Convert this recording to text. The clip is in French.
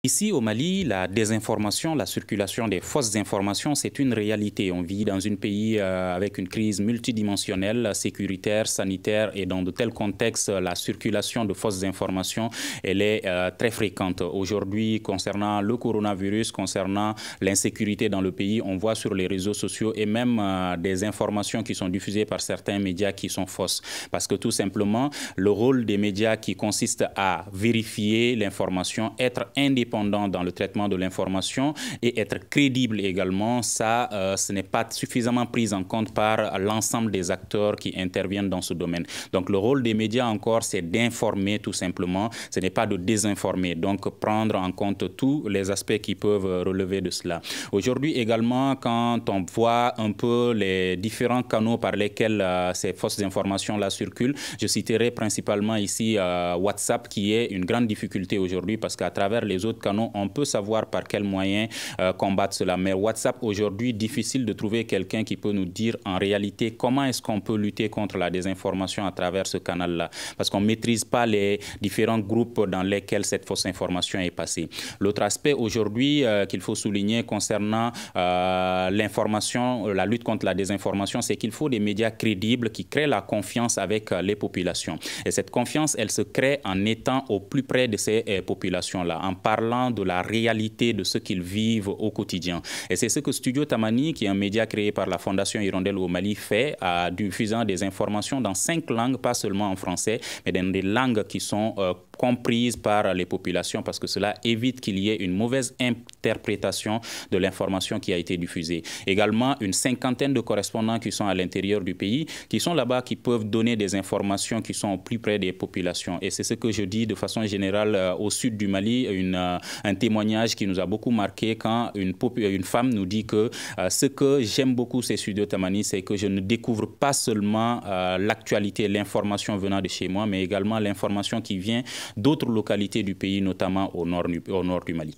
Ici au Mali, la désinformation, la circulation des fausses informations, c'est une réalité. On vit dans un pays avec une crise multidimensionnelle, sécuritaire, sanitaire, et dans de tels contextes, la circulation de fausses informations, elle est très fréquente. Aujourd'hui, concernant le coronavirus, concernant l'insécurité dans le pays, on voit sur les réseaux sociaux et même des informations qui sont diffusées par certains médias qui sont fausses. Parce que tout simplement, le rôle des médias qui consiste à vérifier l'information, être indépendant dans le traitement de l'information et être crédible également, ça, ce n'est pas suffisamment pris en compte par l'ensemble des acteurs qui interviennent dans ce domaine. Donc le rôle des médias encore, c'est d'informer tout simplement, ce n'est pas de désinformer, donc prendre en compte tous les aspects qui peuvent relever de cela. Aujourd'hui également, quand on voit un peu les différents canaux par lesquels ces fausses informations-là circulent, je citerai principalement ici WhatsApp, qui est une grande difficulté aujourd'hui parce qu'à travers les autres canaux, on peut savoir par quels moyens combattre cela. Mais WhatsApp, aujourd'hui, difficile de trouver quelqu'un qui peut nous dire en réalité comment est-ce qu'on peut lutter contre la désinformation à travers ce canal-là. Parce qu'on ne maîtrise pas les différents groupes dans lesquels cette fausse information est passée. L'autre aspect aujourd'hui qu'il faut souligner concernant l'information, la lutte contre la désinformation, c'est qu'il faut des médias crédibles qui créent la confiance avec les populations. Et cette confiance, elle se crée en étant au plus près de ces populations-là, en parlant de la réalité de ce qu'ils vivent au quotidien. Et c'est ce que Studio Tamani, qui est un média créé par la Fondation Hirondelle au Mali, fait en diffusant des informations dans 5 langues, pas seulement en français, mais dans des langues qui sont comprises par les populations, parce que cela évite qu'il y ait une mauvaise interprétation de l'information qui a été diffusée. Également, une 50aine de correspondants qui sont à l'intérieur du pays, qui sont là-bas, qui peuvent donner des informations qui sont au plus près des populations. Et c'est ce que je dis de façon générale au sud du Mali, un témoignage qui nous a beaucoup marqué quand une femme nous dit que ce que j'aime beaucoup ces Studio Tamani, c'est que je ne découvre pas seulement l'actualité, l'information venant de chez moi, mais également l'information qui vient d'autres localités du pays, notamment au nord du Mali.